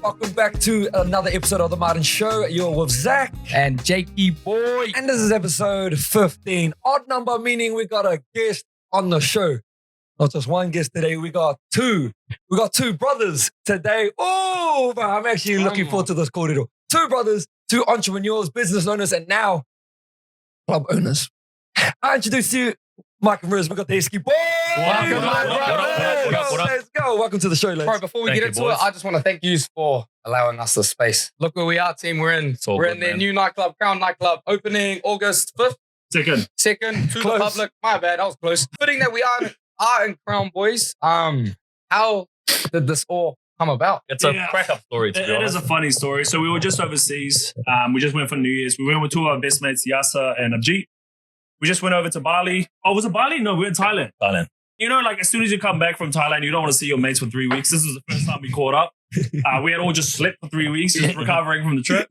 Welcome back to another episode of The Martin Show. You're with Zach. And Esky Boys. And this is episode 15. Odd number, meaning we got a guest on the show. Not just one guest today, we got two. We got two brothers today. Oh, but I'm actually looking forward to this corridor. Two brothers, two entrepreneurs, business owners, and now club owners. I introduce you, Mike and Riz. We got the Esky Boys. Welcome, What up? Let's go. Welcome to the show, lads. Bro, before we get into it, I just want to thank you for allowing us the space. Look where we are, team. We're in their new nightclub, Crown Nightclub, opening August 5th. Second to the public. My bad, I was close. Fitting that we are in Crown, boys. How did this all come about? It's a crack-up story, to be honest. It is a funny story. So we were just overseas. We just went for New Year's. We went with two of our best mates, Yasa and Abjeet. We just went over to Bali. Oh, was it Bali? No, we were in Thailand. You know, like as soon as you come back from Thailand, you don't want to see your mates for 3 weeks. This was the first time we caught up. We had all just slept for 3 weeks, just recovering from the trip.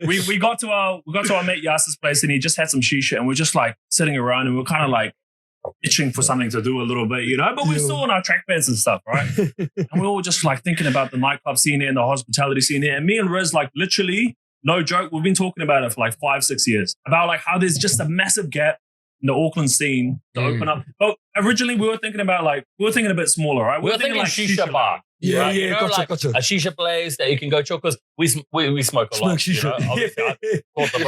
We got to our mate Yasa's place, and he just had some shisha, and we're just like sitting around, and we're kind of like itching for something to do a little bit, you know. But we're still in our track pants and stuff, right? And we're all just like thinking about the nightclub scene here and the hospitality scene here. And me and Riz, like literally, no joke, we've been talking about it for like 5-6 years about like how there's just a massive gap in the Auckland scene to open up. But originally we were thinking a bit smaller, right? We were thinking like shisha bar. Yeah, right? You know, gotcha. A shisha place that you can go to, because we smoke a lot. Shisha. You know? Obviously,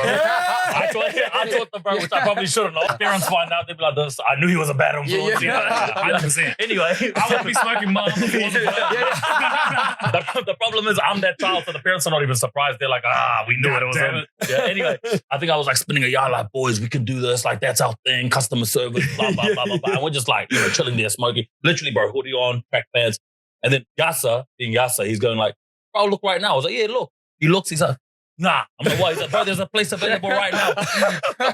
I taught the bro, which I probably shouldn't know. Parents find out, they'd be like, this, I knew he was a bad influence. You know? 100%. Anyway, I would be smoking mom before the problem is I'm that child, so the parents are not even surprised. They're like, we knew it was him. Yeah, anyway, I think I was like spinning a yarn like, boys, we can do this. Like, that's our thing. Customer service, blah, blah, blah, blah, blah. And we're just like, you know, chilling there, smoking. Literally, bro, hoodie on, track pants. And then Yasa, being Yasa, he's going like, bro, look right now. I was like, yeah, look. He looks, he's like, nah. I'm like, what? He's like, bro, there's a place available right now.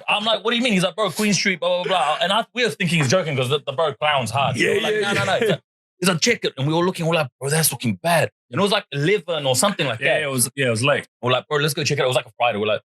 I'm like, what do you mean? He's like, bro, Queen Street, blah, blah, blah. And we were thinking he's joking because the bro clowns hard. No. He's like, check it. And we were looking, we're like, bro, that's looking bad. And it was like 11 or something like that. It was late. We're like, bro, let's go check it out. It was like a Friday. We're like,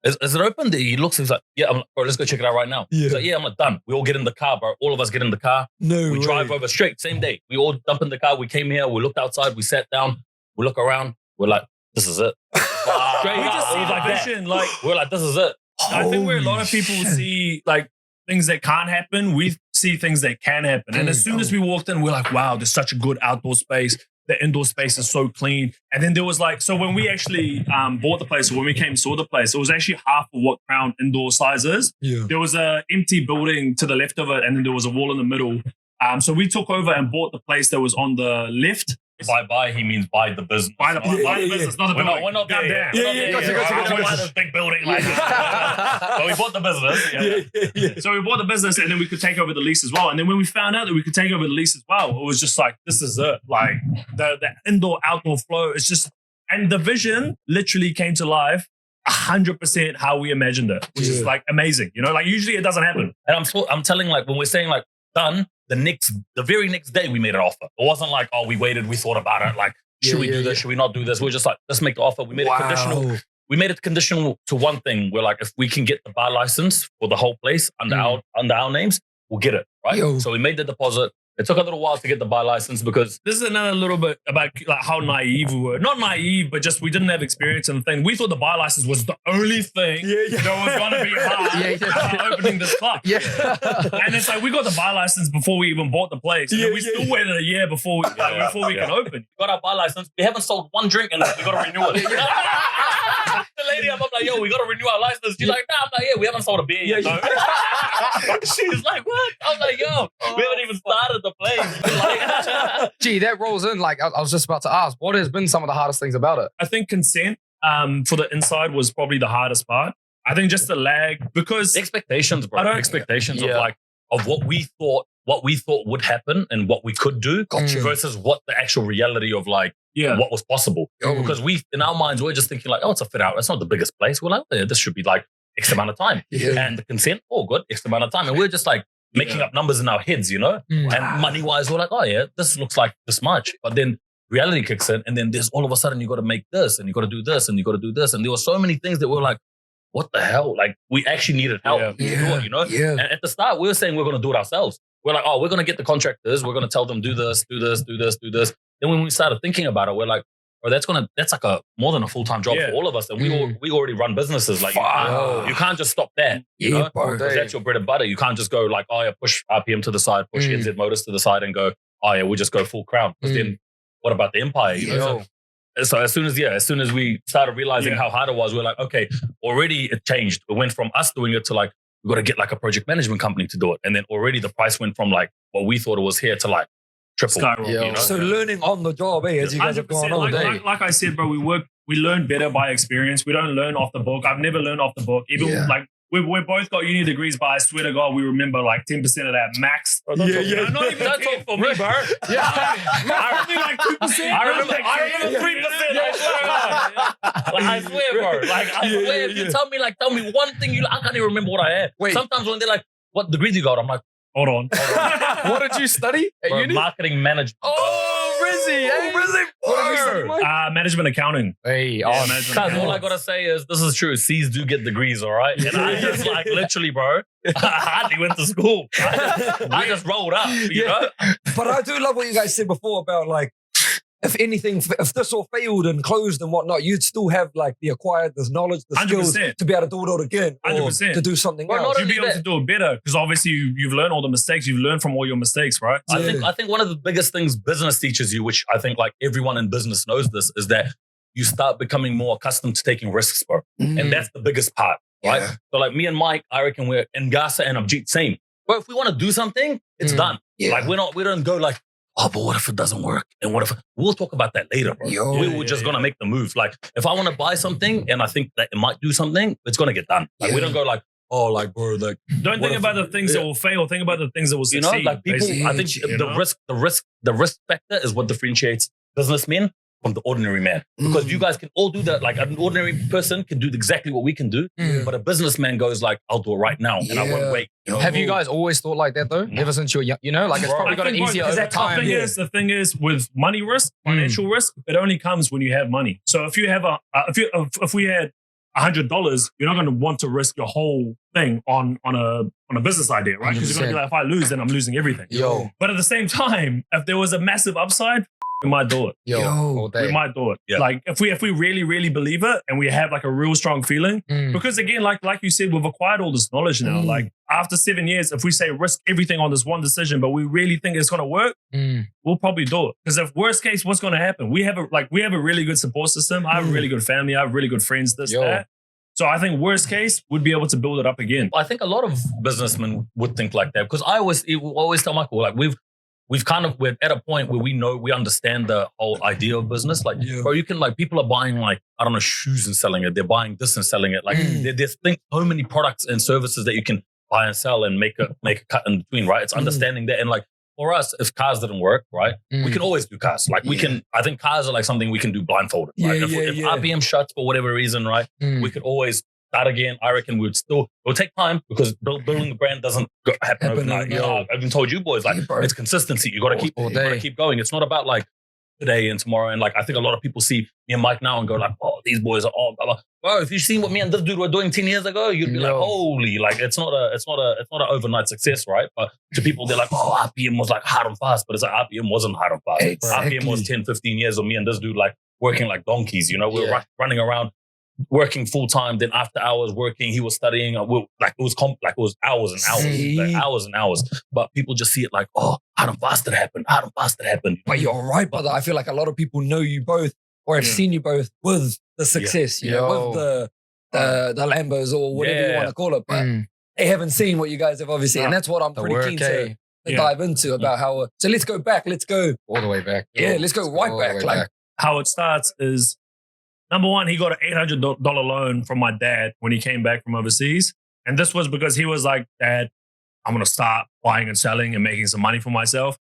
is it open? He looks, he's like, yeah. I'm like, bro, let's go check it out right now. Yeah. He's like, yeah. I'm like, done. We all get in the car, bro. All of us get in the car. We drive over straight, same day. We all jump in the car. We came here. We looked outside. We sat down. We look around. We're like, this is it. Straight We up. just see It was the like that. vision. Like, We're like, this is it. I think where a lot of people see like things that can't happen, we see things that can happen. And as soon as we walked in, we're like, wow, there's such a good outdoor space. The indoor space is so clean. And then there was like, so when we actually bought the place, or when we came and saw the place, it was actually half of what Crown indoor size is. Yeah. There was an empty building to the left of it, and then there was a wall in the middle. So we took over and bought the place that was on the left. By, he means buy the business. Buy the business, not the building. We're not down there. Gotcha. Buy this big building like this. But we bought the business. So we bought the business, and then we could take over the lease as well. And then when we found out that we could take over the lease as well, it was just like, this is it. Like the indoor-outdoor flow is just, and the vision literally came to life 100% how we imagined it, which is like amazing. You know, like usually it doesn't happen. And I'm telling, like, when we're saying like done, the very next day we made an offer. It wasn't like, oh, we waited, we thought about it. Like, should we do this? Should we not do this? We're just like, let's make the offer. We made it conditional. We made it conditional to one thing. We're like, if we can get the bar license for the whole place under our names, we'll get it, right? So we made the deposit. It took a little while to get the bar license because this is another little bit about like how naive we were. Not naive, but just we didn't have experience in the thing. We thought the bar license was the only thing that was going to be hard about opening this club. And it's like we got the bar license before we even bought the place. And then we still waited a year before we can open. We got our bar license. We haven't sold one drink and we got to renew it. The lady, I'm like, yo, we got to renew our license. She's like, nah. I'm like, yeah, we haven't sold a beer yet. No. She's like, what? I was like, yo, we haven't even started the place. Like, Gee, that rolls in. Like, I was just about to ask, what has been some of the hardest things about it? I think consent for the inside was probably the hardest part. I think just the lag, because expectations, bro. Expectations of what we thought would happen and what we could do versus what the actual reality of like what was possible. Because in our minds, we're just thinking like, oh, it's a fit out. It's not the biggest place. We're like, yeah, this should be like X amount of time. And the consent, oh, good, X amount of time. And we're just like making up numbers in our heads, you know? And money-wise, we're like, oh yeah, this looks like this much. But then reality kicks in, and then there's all of a sudden you got to make this, and you got to do this, and you got to do this. And there were so many things that were like, what the hell? Like, we actually needed help to do it, you know? And at the start, we were saying we're going to do it ourselves. We're like, oh, we're going to get the contractors. We're going to tell them, do this, do this, do this, do this. Then when we started thinking about it, we're like, or that's like a more than a full-time job for all of us. And we already run businesses. Like you can't just stop that. You know? Because that's your bread and butter. You can't just go like, oh yeah, push RPM to the side, push NZ Motors to the side and go, oh yeah, we just go full crown. Because then what about the empire? You know? So as soon as we started realizing how hard it was, we're like, okay, already it changed. It went from us doing it to like, we got to get like a project management company to do it. And then already the price went from like what we thought it was here to like triple. You know? So learning on the job, as you guys have gone on. Like I said, bro, we learn better by experience. We don't learn off the book. I've never learned off the book. Even like we both got uni degrees, but I swear to God, we remember like 10% of that max. Not even That's all for me, bro. Only like 2%. I remember 3%. I swear, bro. Like I swear, if you tell me one thing, I can't even remember what I had. Wait. Sometimes when they're like, what degree you got? I'm like, hold on. What did you study at uni? Marketing management. Rizzy. What did you study, Mike? Management accounting. Hey, Cause all I gotta say is this is true. C's do get degrees, all right? And I just like literally, bro, I hardly went to school. I just rolled up, you know? But I do love what you guys said before about like, if anything, if this all failed and closed and whatnot, you'd still have like the acquired, this knowledge, the skills 100%. to be able to do it all again. 100%. To do something Well, else. You'll be able to do it better because obviously you've learned all the mistakes. You've learned from all your mistakes, right? I think one of the biggest things business teaches you, which I think like everyone in business knows this, is that you start becoming more accustomed to taking risks, bro. And that's the biggest part, right? Yeah. So like me and Mike, I reckon we're in Gasa and Abjit, same. But if we want to do something, it's done. Yeah. Like we don't go like, oh, but what if it doesn't work? And what if we'll talk about that later, bro? We were just gonna make the move. Like if I want to buy something and I think that it might do something, it's gonna get done. Like we don't go like, oh, like bro, like don't think about the things that will fail. Think about the things that will succeed. You know, like people. basically. I think the risk factor is what differentiates businessmen from the ordinary man. Because you guys can all do that. Like an ordinary person can do exactly what we can do, but a businessman goes like, I'll do it right now and I won't wait. You know? Have you guys always thought like that though? Ever since you were young, you know, like it's probably gotten easier over time. The thing is, with money risk, financial risk, it only comes when you have money. So if you have if we had $100, you're not going to want to risk your whole thing on a business idea, right? Because you're going to be like, if I lose, then I'm losing everything. But at the same time, if there was a massive upside, we might do it. We might do it. Yeah. Like if we really, really believe it and we have like a real strong feeling, because again, like you said, we've acquired all this knowledge now. Like after 7 years, if we say risk everything on this one decision, but we really think it's going to work, we'll probably do it. Because if worst case, what's going to happen? We have a really good support system. I have a really good family. I have really good friends, that. So I think worst case, we'd be able to build it up again. I think a lot of businessmen would think like that because I always tell Michael, like we're at a point where we understand the whole idea of business. Like, bro, you can like, people are buying like, I don't know, shoes and selling it. They're buying this and selling it. Like there's so many products and services that you can buy and sell and make a cut in between, right? It's understanding that. And like for us, if cars didn't work, right, we can always do cars. Like I think cars are like something we can do blindfolded. Right? If RPM shuts for whatever reason, right, we could always start again. I reckon it will take time because building the brand doesn't happen overnight. I've even told you boys, like it's consistency. You got to keep going. It's not about like today and tomorrow. And like, I think a lot of people see me and Mike now and go like, oh, these boys are all, blah, blah. Bro, if you've seen what me and this dude were doing 10 years ago, you'd be like, holy, like it's not an overnight success, right? But to people, they're like, oh, RPM was like hard and fast, but it's like RPM wasn't hard and fast. Exactly. RPM was 10, 15 years of me and this dude like working like donkeys, you know, we were running around, working full time, then after hours working, he was studying. It was hours and hours, like hours and hours. But people just see it like, oh, how fast it happened. But you're right, brother. I feel like a lot of people know you both or have seen you both with the success, you know, with the Lambos or whatever you want to call it. But they haven't seen what you guys have obviously, and that's what I'm pretty keen to dive into about how. So let's go back. Let's go all the way back. Yeah, let's go right back. Like how it starts is. Number one, he got an $800 loan from my dad when he came back from overseas. And this was because he was like, Dad, I'm going to start buying and selling and making some money for myself.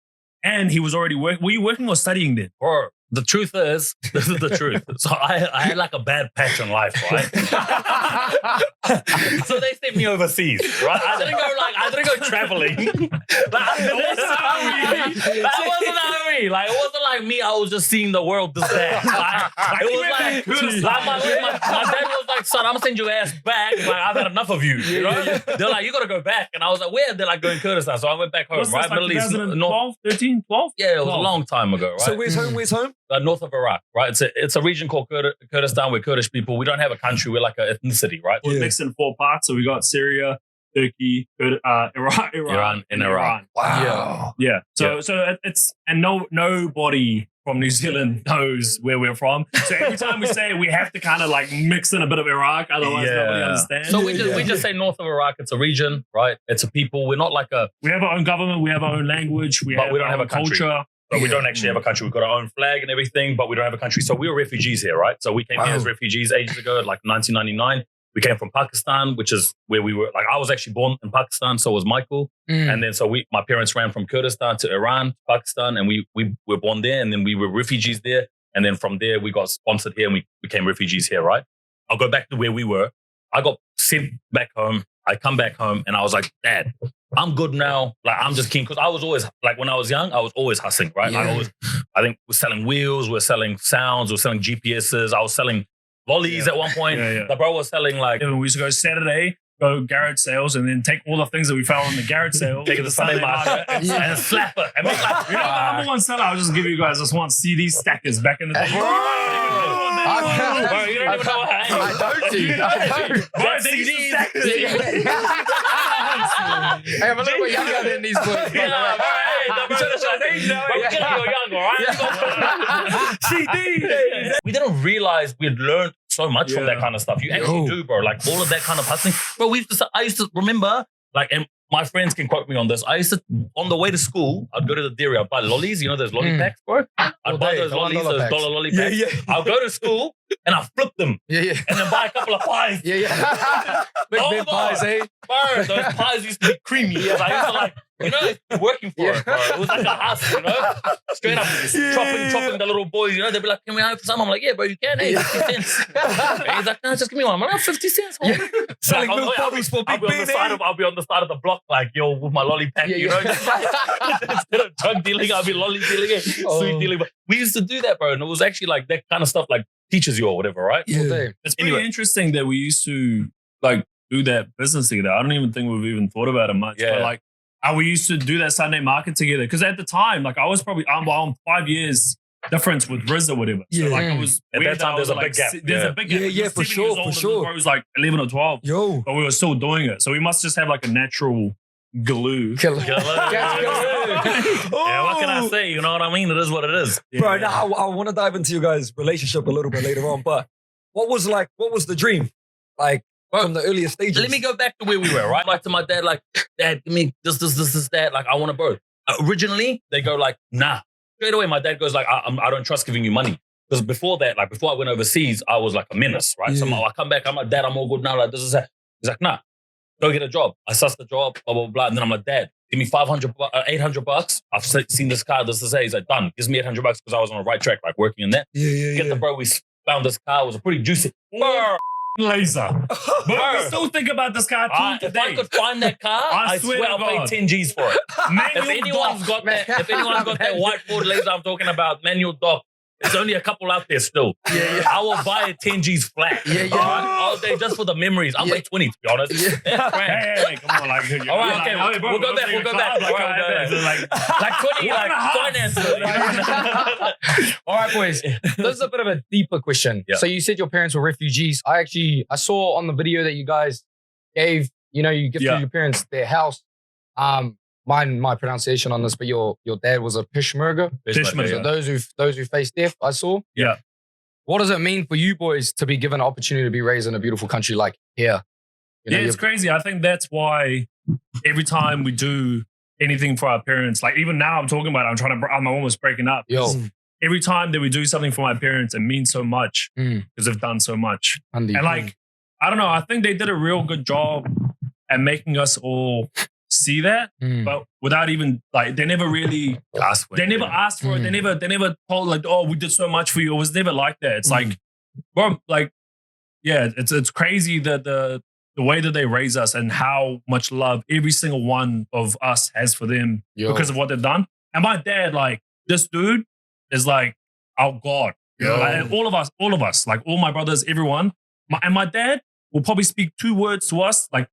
And he was already working. Were you working or studying then? Bro, the truth is, this is the truth. So I had like a bad patch in life, right? So they sent me overseas, right? I didn't go traveling. That wasn't me. Like, it wasn't like me. I was just seeing the world this bad. It was like my dad was like, son, I'm gonna send your ass back. Like, I've had enough of you. You know? They're like, you gotta go back. And I was like, where? They're like, going Kurdistan. So I went back home, What's right? this, like 2012, 13, 12? Yeah, it was 12. a long time ago, right? So where's home? Where's home? North of Iraq, right? It's a region called Kurdistan. We're Kurdish people. We don't have a country. We're like an ethnicity, right? We're mixed in 4 parts. So we got Syria, Turkey, Iran, and Iran. Wow. Yeah. So it's and nobody from New Zealand knows where we're from. So every time we say it, we have to kind of like mix in a bit of Iraq, otherwise nobody understands. So we just say north of Iraq. It's a region, right? It's a people. We're not like a. We have our own government. We have our own language. We don't have a culture. But we don't actually have a country. We've got our own flag and everything, but we don't have a country. So we were refugees here, right? So we came here as refugees ages ago, like 1999. We came from Pakistan, which is where we were. Like, I was actually born in Pakistan, so was Michael. And then my parents ran from Kurdistan to Iran, Pakistan, and we were born there. And then we were refugees there. And then from there, we got sponsored here and we became refugees here, right? I'll go back to where we were. I got sent back home. I come back home and I was like, Dad, I'm good now. Like, I'm just keen. Because I was always, like, when I was young, I was always hustling, right? Yeah. I think we're selling wheels, we're selling sounds, we're selling GPSs. I was selling lollies at one point. The bro was selling like... We used to go Saturday, go garage sales, and then take all the things that we found on the garage sale, take it to Sunday market and slap it. And make like, you know, the number one seller, I'll just give you guys this one, CD stackers back in the day. Bro, you don't even know what I don't. Bro, CDs. Hey, I'm a little bit younger than these boys. We didn't realize we had learned so much from that kind of stuff. You actually do, bro. Like, all of that kind of hustling. Bro, I used to remember, like, and my friends can quote me on this. I used to, on the way to school, I'd go to the dairy, I'd buy lollies. You know those lolly packs, bro? I'd buy those lollies, those dollar lolly packs. I'll go to school and I'll flip them. And then buy a couple of pies. Big pies, eh? Bro, those pies used to be creamy. I used to like, you know, working for it, bro. It was like a hustle, you know? Straight up chopping the little boys, you know? They'd be like, can we have some? I'm like, yeah, bro, you can, 50 cents. And he's like, no, just give me one. I'm like, 50 cents, homie. Selling milk bubbles for big bean. I'll be on the side of the block, like, yo, with my lolly pack, you know? Instead of drug dealing, I'll be lolly dealing, sweet dealing. But we used to do that, bro. And it was actually like that kind of stuff, like, teaches you or whatever, right? It's pretty interesting that we used to, like, do that business together. I don't even think we've even thought about it much. But, like, we used to do that Sunday market together. Because at the time, like, I was probably on 5 years difference with Riz or whatever. So, like, it was at that time, there's a big gap. There's a big gap. Yeah, for sure, for sure. It was like 11 or 12. Yo. But we were still doing it. So we must just have like a natural glue. Yeah, what can I say? You know what I mean? It is what it is. Bro, now I want to dive into you guys' relationship a little bit later on. But what was the dream? Like, from the earlier stages? Let me go back to where we were, right? Like, to my dad, like, Dad, give me this, that. Like, I want a bird. Originally, they go like, nah. Straight away, my dad goes like, I don't trust giving you money. Because before that, like, before I went overseas, I was like a menace, right? So I come back, I'm like, Dad, I'm all good now. Like, this is that. He's like, nah, go get a job. I suss the job, blah, blah, blah. And then I'm like, Dad, give me $800. I've seen this car, this is that. He's like, done. Gives me $800 because I was on the right track, like, working in that. Get the bro, we found this car. It was a pretty juicy. Laser. But we still think about this car too today. If I could find that car, I swear I'll pay 10 G's for it. If anyone's got that white Ford Laser I'm talking about, manual dock, there's only a couple out there still. I will buy it 10 G's flat. All day just for the memories. I'll pay 20 to be honest. Hey, come on, like, all right, okay, we'll go back. Like 20, like finance. All right, boys. This is a bit of a deeper question. So you said your parents were refugees. I saw on the video that you guys gave, you gifted your parents their house. My pronunciation on this, but your dad was a Peshmerga. So those who face death, I saw. What does it mean for you boys to be given an opportunity to be raised in a beautiful country like here? It's crazy. I think that's why every time we do anything for our parents, like even now I'm talking about it, I'm almost breaking up. Every time that we do something for my parents, it means so much because they've done so much. And like, I don't know, I think they did a real good job at making us all see that, but without even like they never really asked for it. They never told like, oh, we did so much for you. It was never like that. It's like, bro, like, yeah, it's crazy that the way that they raise us and how much love every single one of us has for them because of what they've done. And my dad, like, this dude is like our God. Like, all of us, like all my brothers, everyone, my dad will probably speak 2 words to us. Like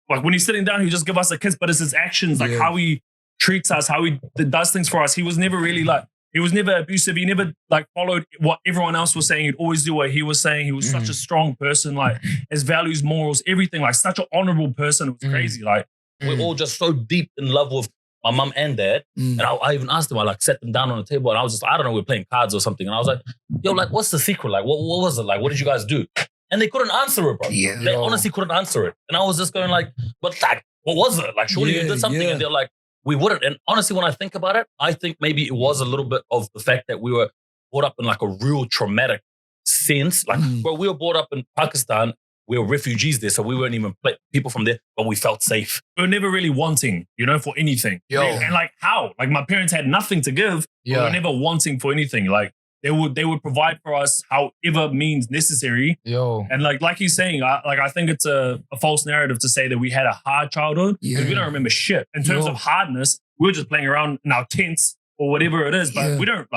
when he's sitting down, he'll just give us a kiss, but it's his actions, like how he treats us, how he does things for us. He was never really like, he was never abusive. He never like followed what everyone else was saying. He'd always do what he was saying. He was such a strong person, like his values, morals, everything, like such an honorable person. It was crazy. Like we're all just so deep in love with my mum and dad. And I even asked them, I like set them down on the table and I was just, I don't know, we're playing cards or something. And I was like, yo, like, what's the secret? Like, what was it? Like, what did you guys do? And they couldn't answer it, bro. They honestly couldn't answer it. And I was just going like, but like, what was it? Like, surely you did something. And they're like, we wouldn't. And honestly, when I think about it, I think maybe it was a little bit of the fact that we were brought up in like a real traumatic sense. Like, bro, we were brought up in Pakistan. We were refugees there, so we weren't even people from there, but we felt safe. We were never really wanting, for anything. And like how? Like my parents had nothing to give. We were never wanting for anything. Like they would provide for us however means necessary. And like he's saying, I think it's a false narrative to say that we had a hard childhood because we don't remember shit. In terms of hardness, we were just playing around in our tents or whatever it is, but we don't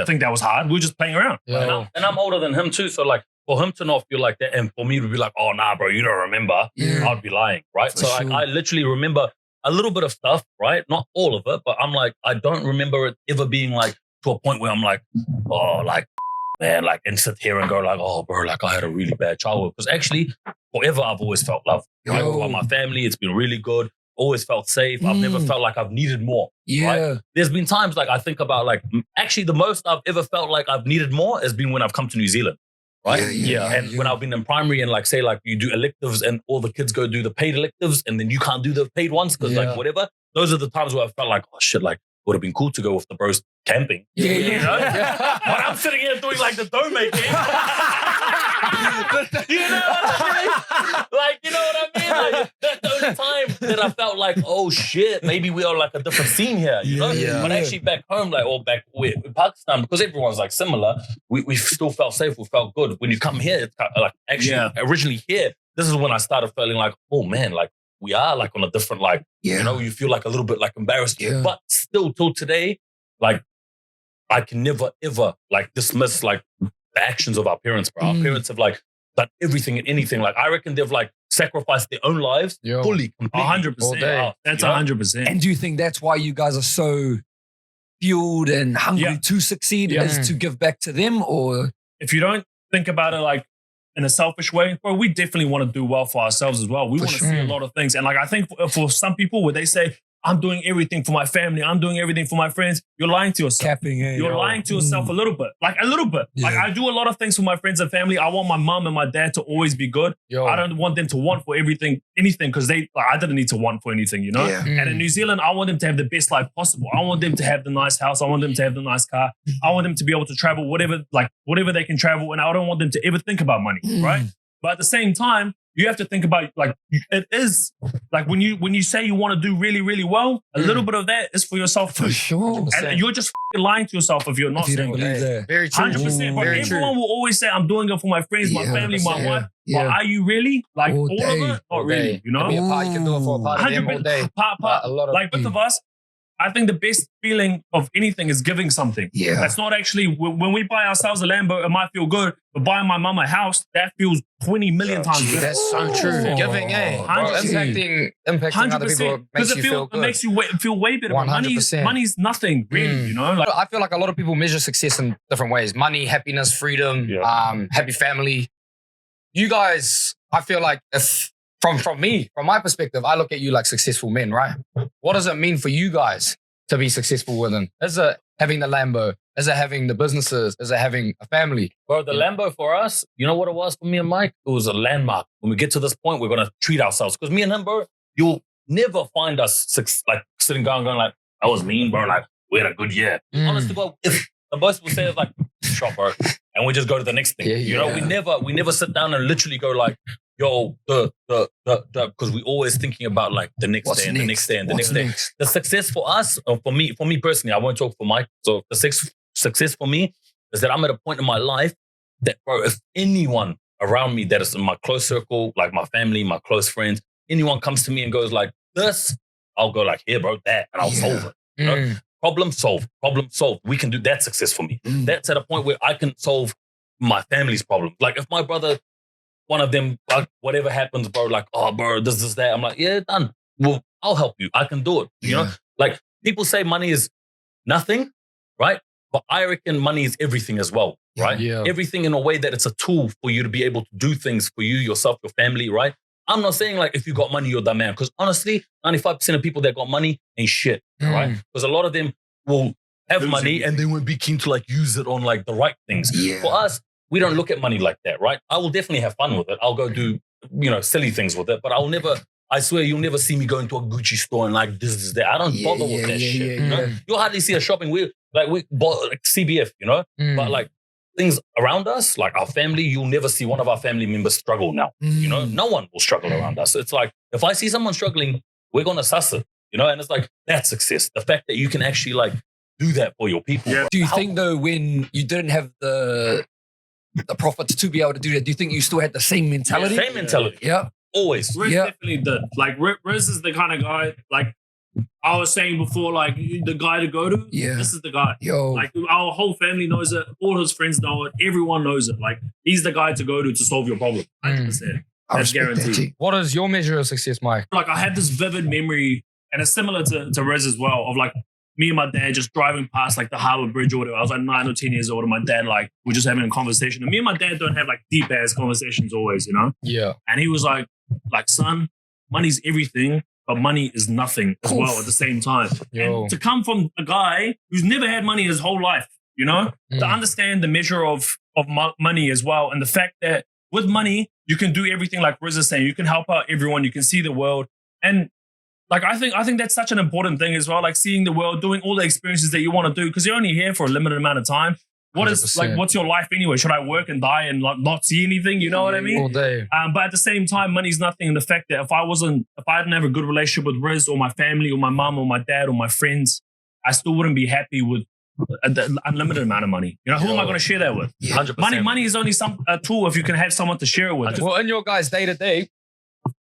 think that was hard. We were just playing around. And I'm older than him too, so like for him to not feel like that and for me to be like, oh nah, bro, you don't remember, I'd be lying, right? So I literally remember a little bit of stuff, right? Not all of it, but I'm like, I don't remember it ever being like to a point where I'm like, oh, like, man, like, and sit here and go like, oh, bro, like I had a really bad childhood. Because actually, forever I've always felt love. Right? With my family, it's been really good. Always felt safe. I've never felt like I've needed more. Right? There's been times like I think about like, actually the most I've ever felt like I've needed more has been when I've come to New Zealand. Right? And when I've been in primary and like say like you do electives and all the kids go do the paid electives and then you can't do the paid ones because like whatever. Those are the times where I felt like, oh shit, like would have been cool to go with the bros camping. You know? But I'm sitting here doing like the dough making. You know what I mean? Like, you know what I mean? Like, that's the only time that I felt like, oh shit, maybe we are like a different scene here, you know? But actually back home, like, or back in Pakistan, because everyone's like similar, we still felt safe, we felt good. When you come here, it's kind of like actually originally here, this is when I started feeling like, oh man, like we are like on a different, like, you know, you feel like a little bit like embarrassed, but still till today, like I can never ever like dismiss like the actions of our parents, bro. Our parents have like done everything and anything. Like I reckon they've like sacrificed their own lives fully, completely. 100%. That's 100%. And do you think that's why you guys are so fueled and hungry to succeed as to give back to them? Or if you don't think about it like in a selfish way, bro, we definitely want to do well for ourselves as well. We want to see a lot of things. And like, I think for some people where they say, I'm doing everything for my family, I'm doing everything for my friends, you're lying to yourself. Capping, you're lying to yourself a little bit. Like a little bit. Like I do a lot of things for my friends and family. I want my mom and my dad to always be good. I don't want them to want for anything, because I didn't need to want for anything, you know? And in New Zealand, I want them to have the best life possible. I want them to have the nice house. I want them to have the nice car. I want them to be able to travel whatever they can travel. And I don't want them to ever think about money, right? But at the same time, you have to think about like it is like when you say you want to do really, really well, a little bit of that is for yourself too. For sure. And you're just lying to yourself if you're not saying that. Very true. 100%. But everyone will always say, I'm doing it for my friends, my family, my wife. But are you really? Like all of it? Not really, you know? You can do it for a part of them all day. A lot of like both of us, I think the best feeling of anything is giving something. That's not actually, when we buy ourselves a Lambo, it might feel good, but buying my mum a house, that feels 20 million times better. That's so true. Giving, impacting other people makes you feel good. It makes you feel way better. 100%. Money's nothing, really, you know? Like, I feel like a lot of people measure success in different ways. Money, happiness, freedom, happy family. You guys, I feel like if from my perspective, I look at you like successful men, right? What does it mean for you guys to be successful within? Is it having the Lambo? Is it having the businesses? Is it having a family? Bro, the Lambo for us, you know what it was for me and Mike? It was a landmark. When we get to this point, we're going to treat ourselves. Because me and him, bro, you'll never find us like sitting down going like, that was mean, bro. Like, we had a good year. Honestly, bro, if the most will say is like, shop, bro. And we just go to the next thing. You know, we never sit down and literally go like, yo, because we always thinking about like the next day and the next day and the next day. The success for us, for me personally, I won't talk for Mike. So the success for me is that I'm at a point in my life that, bro, if anyone around me that is in my close circle, like my family, my close friends, anyone comes to me and goes like this, I'll go like, here, bro, that, and I'll solve it. You know? Problem solved. We can do that success for me. That's at a point where I can solve my family's problem. Like if my brother one of them, like, whatever happens, bro, like, oh, bro, this, that. I'm like, yeah, done. Well, I'll help you. I can do it. You know, like people say money is nothing, right? But I reckon money is everything as well, right? Yeah. Everything in a way that it's a tool for you to be able to do things for you, yourself, your family, right? I'm not saying like if you got money, you're the man. Because honestly, 95% of people that got money ain't shit, right? Because a lot of them will have money and they won't be keen to like use it on like the right things. Yeah. For us, we don't look at money like that, right? I will definitely have fun with it. I'll go do, silly things with it, but I'll never, I swear you'll never see me go into a Gucci store and like this, that. I don't bother with that shit. You know? You'll hardly see us shopping. We bought like CBF, but like things around us, like our family, you'll never see one of our family members struggle now. No one will struggle around us. It's like, if I see someone struggling, we're going to suss it, and it's like, that's success. The fact that you can actually like do that for your people. Yeah. Do you think though, when you didn't have the profits to be able to do that, do you think you still had the same mentality? Same mentality. Yeah. Always. Riz definitely did. Like, Riz is the kind of guy, like I was saying before, like the guy to go to, this is the guy. Yo. Like our whole family knows it. All his friends know it. Everyone knows it. Like he's the guy to go to solve your problem. 100%. That's guaranteed. What is your measure of success, Mike? Like I had this vivid memory, and it's similar to Riz as well, of like me and my dad just driving past like the Harbour Bridge or whatever. I was like 9 or 10 years old, and my dad like we're just having a conversation. And me and my dad don't have like deep ass conversations always, Yeah. And he was like son, money's everything, but money is nothing as well at the same time. And to come from a guy who's never had money his whole life, to understand the measure of money as well, and the fact that with money you can do everything, like Riz is saying, you can help out everyone, you can see the world, and like I think that's such an important thing as well, like seeing the world, doing all the experiences that you want to do, because you're only here for a limited amount of time. What 100%. Is like, what's your life anyway? Should I work and die and not see anything? You know what I mean? All day. But at the same time, money's nothing. And the fact that if I didn't have a good relationship with Riz or my family or my mom or my dad or my friends, I still wouldn't be happy with the unlimited amount of money. Who am I going to share that with? 100%. Money is only a tool if you can have someone to share it with. Well, in your guys' day to day,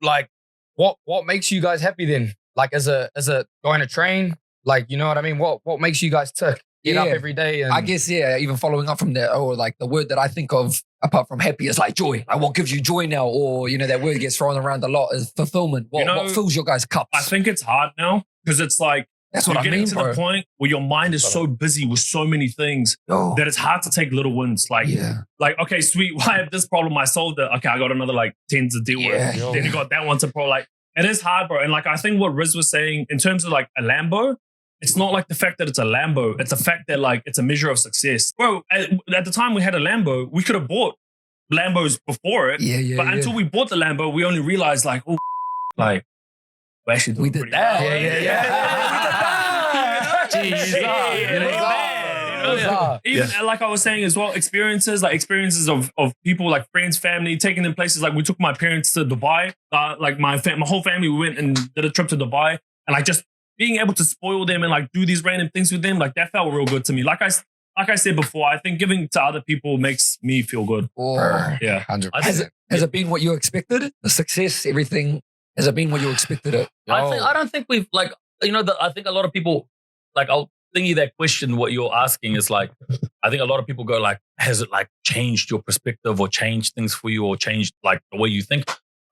like what makes you guys happy then? Like as a going to train, like you know what I mean? What makes you guys tick? Get up every day. And I guess, even following up from that, like the word that I think of apart from happy is like joy. Like what gives you joy now? Or, that word gets thrown around a lot is fulfillment. What fills your guys' cups? I think it's hard now because it's like, that's what I mean, getting to the point where your mind is so busy with so many things that it's hard to take little wins. Like, okay, sweet, why have this problem? I solved it. Okay, I got another like 10 to deal with. Then you got that one to like, it is hard, bro. And like, I think what Riz was saying in terms of like a Lambo, it's not like the fact that it's a Lambo. It's the fact that like it's a measure of success. Bro, at the time we had a Lambo, we could have bought Lambos before it. But until we bought the Lambo, we only realized like, oh, like, we actually we did that. Even like I was saying as well, experiences of people, like friends, family, taking them places. Like we took my parents to Dubai. Like my whole family, we went and did a trip to Dubai, and like just being able to spoil them and like do these random things with them, like that felt real good to me. Like I said before, I think giving to other people makes me feel good. Yeah, 100%. Has it been what you expected? The success, everything, has it been what you expected it? I don't think we've like, I think a lot of people, like I'll thingy that question, what you're asking is like, I think a lot of people go like, has it like changed your perspective or changed things for you or changed like the way you think?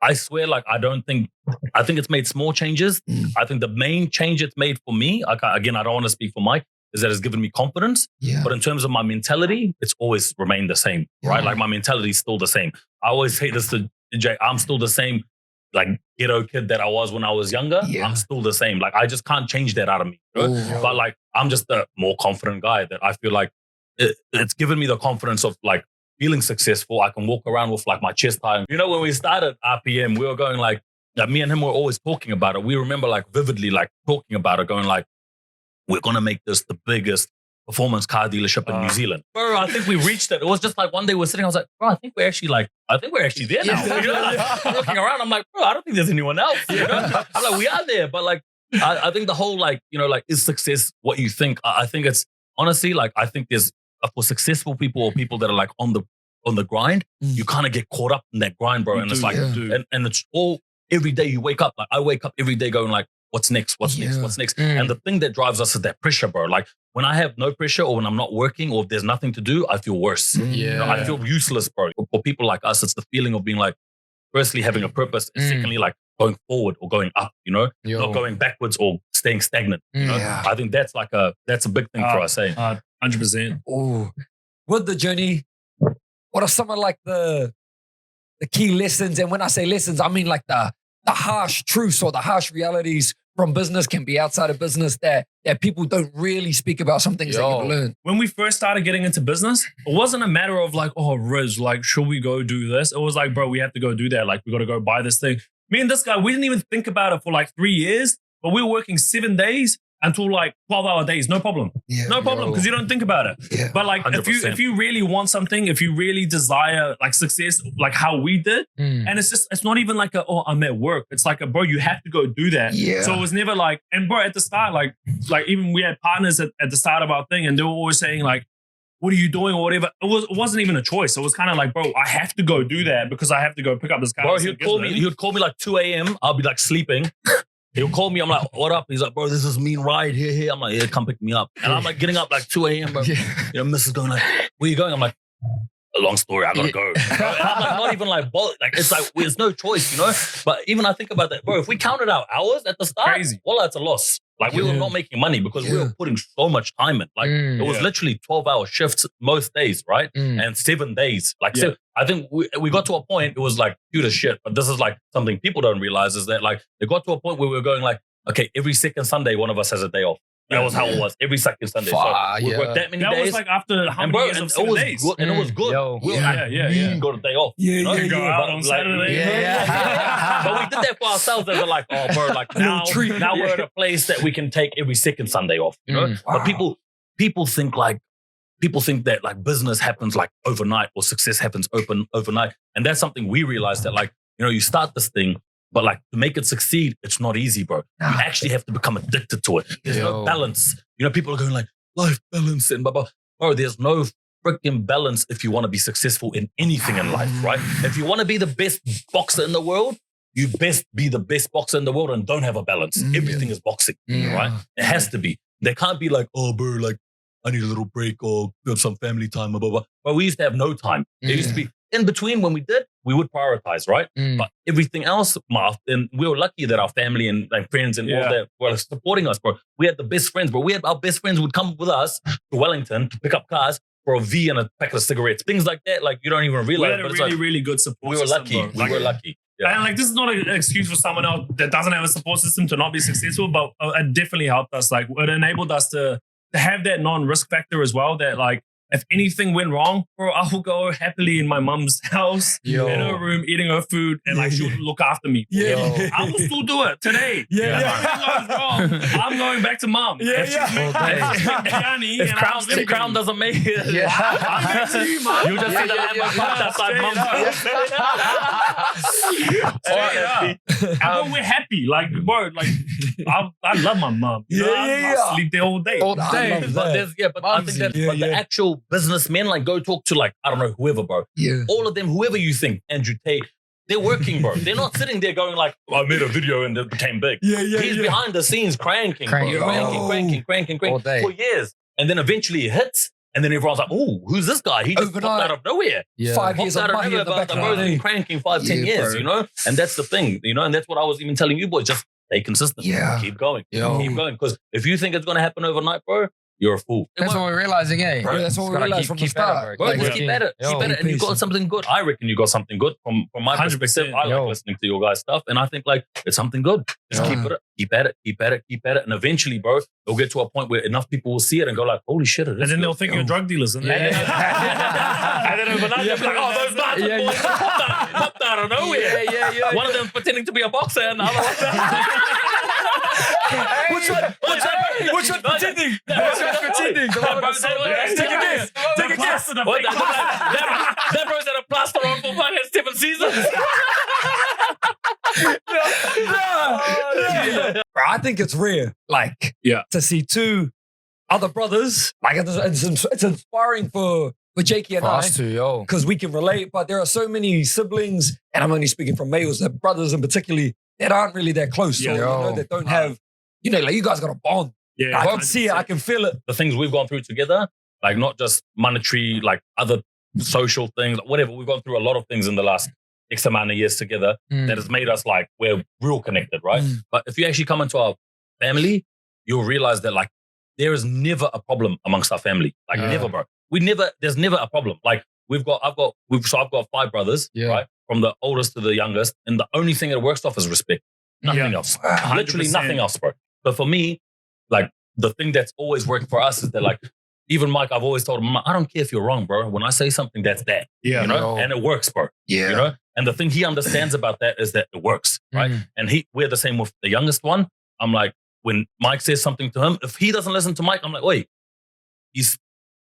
I swear, like, I think it's made small changes. I think the main change it's made for me, again, I don't want to speak for Mike, is that it's given me confidence. But in terms of my mentality, it's always remained the same, right? Like my mentality is still the same. I always say this to Jay, I'm still the same, like ghetto kid that I was when I was younger. I'm still the same. Like I just can't change that out of me. But like, I'm just a more confident guy that I feel like it's given me the confidence of like, feeling successful. I can walk around with like my chest high. When we started RPM, we were going like me and him were always talking about it. We remember like vividly like talking about it, going like, we're going to make this the biggest performance car dealership in New Zealand. Bro, I think we reached it. It was just like one day we're sitting, I was like, bro, I think we're actually there now. Like, I'm looking around, I'm like, bro, I don't think there's anyone else. I'm like, we are there. But like, I think the whole like, like, is success what you think? I think it's honestly like, I think there's, for successful people or people that are like on the grind, you kind of get caught up in that grind, bro. And it's like, and it's all every day you wake up. Like I wake up every day going like, what's next? What's next? What's next? Mm. And the thing that drives us is that pressure, bro. Like when I have no pressure or when I'm not working or if there's nothing to do, I feel worse. You know, I feel useless, bro. For people like us, it's the feeling of being like, firstly, having a purpose, and secondly, like going forward or going up, you know, not going backwards or staying stagnant. You know? I think that's a big thing for us, eh? 100%. Oh, with the journey, what are some of like the key lessons? And when I say lessons, I mean like the harsh truths or the harsh realities from business, can be outside of business, that people don't really speak about, some things that you've learned. When we first started getting into business, it wasn't a matter of like, oh, Riz, like, should we go do this? It was like, bro, we have to go do that. Like, we got to go buy this thing. Me and this guy, we didn't even think about it for like 3 years, but we were working 7 days until like 12-hour days. No problem. No problem, because you don't think about it. But like, if you really want something, if you really desire like success, like how we did, and it's not even like I'm at work. It's like bro, you have to go do that. So it was never like, and bro, at the start, like even we had partners at the start of our thing, and they were always saying like, what are you doing or whatever. It wasn't even a choice. It was kind of like, bro, I have to go do that because I have to go pick up this car. Bro, he would call me like 2 a.m. I'll be like sleeping. He'll call me. I'm like, what up? He's like, bro, this is mean ride here. I'm like, yeah, come pick me up. And I'm like getting up like 2 a.m. bro. You know, Mrs. going like, where you going? I'm like, a long story. I gotta go. And I'm like, not even like, like it's like there's no choice, you know. But even I think about that, bro. If we counted our hours at the start, well, that's a loss. Like we were not making money because we were putting so much time in. Like it was literally 12-hour shifts most days, right? And 7 days. Like so, I think we got to a point. It was like cute as shit. But this is like something people don't realize is that like it got to a point where we were going like, okay, every second Sunday, one of us has a day off. That was how it was every second Sunday. So we worked that many days. That was like after how many years of 7 days? Good, and it was good. We got a day off. You know? Go out on Saturday. But we did that for ourselves. As like, oh, bro, like now we're at a place that we can take every second Sunday off. You know, but people think that like business happens like overnight or success happens overnight, and that's something we realized that like you start this thing. But like to make it succeed, it's not easy, bro. You actually have to become addicted to it. There's no balance. You know, people are going like, life balance and blah, blah. Bro, there's no freaking balance if you want to be successful in anything in life, right? If you want to be the best boxer in the world, you best be the best boxer in the world and don't have a balance. Everything is boxing, right? It has to be. They can't be like, oh, bro, like I need a little break or have some family time, blah, blah, blah. But we used to have no time. It used to be in between when we did, we would prioritize, right? But everything else, and we were lucky that our family and friends and all that were supporting us, bro. We had the best friends, bro. Our best friends would come with us to Wellington to pick up cars for a V and a packet of cigarettes. Things like that, like you don't even realize. We had a really, really good support system. We were lucky. Yeah. And like this is not an excuse for someone else that doesn't have a support system to not be successful, but it definitely helped us. Like it enabled us to have that non-risk factor as well, that like, if anything went wrong, bro, I will go happily in my mum's house, in her room, eating her food, and like she'll look after me. I will still do it today. I'm going back to mum. If Crown doesn't make it, I'm going to you, mum. You just see the Lambo parked outside mum's house. But we're happy, like bro, like I love my mum. I sleep there all day. But I think that the actual businessmen, like go talk to like, I don't know, whoever, bro. All of them, whoever you think, Andrew Tate, they're working, bro. They're not sitting there going like, I made a video and it became big. He's behind the scenes cranking for years. And then eventually it hits. And then everyone's like, oh, who's this guy? He just popped out of nowhere. 5 years of money in the back. The bro's been cranking 5-10 years, you know? And that's the thing, you know? And that's what I was even telling you boys. Just stay consistent. Keep going. Keep going. Because if you think it's going to happen overnight, bro, you're a fool. That's what we're realizing, eh? Bro, that's what we realized from the start. Bro, just keep at it. Keep at it. And you got something good. I reckon you got something good. From my perspective, I like listening to your guys' stuff. And I think like it's something good. Just keep at it. Keep at it. Keep at it. Keep at it. And eventually, bro, it'll get to a point where enough people will see it and go like, holy shit, it is. And then they'll think you're drug dealers. And then overnight, they'll be like, oh, those bastard boys popped out of nowhere. One of them pretending to be a boxer and the other one... Which one pretending? Take a guess. That bro's had a plaster on for fucking 7 seasons. I think it's rare, like, to see two other brothers. Like, it's inspiring for Jakey and I, because we can relate. But there are so many siblings, and I'm only speaking from males, that brothers in particularly, that aren't really that close. Yeah. So, you know, that don't have, you know, like you guys got a bond. Yeah, I can see it. I can feel it. The things we've gone through together, like not just monetary, like other social things, whatever. We've gone through a lot of things in the last X amount of years together that has made us like, we're real connected, right? But if you actually come into our family, you'll realize that like there is never a problem amongst our family. Like never, bro. There's never a problem. Like I've got 5 brothers, right? From the oldest to the youngest. And the only thing that works off is respect. Nothing else. 100%. Literally nothing else, bro. But for me, like the thing that's always worked for us is that like, even Mike, I've always told him, I don't care if you're wrong, bro. When I say something, that's that. Yeah. You know? And it works, bro. Yeah. You know? And the thing he understands about that is that it works, right? And we're the same with the youngest one. I'm like, when Mike says something to him, if he doesn't listen to Mike, I'm like, wait, it's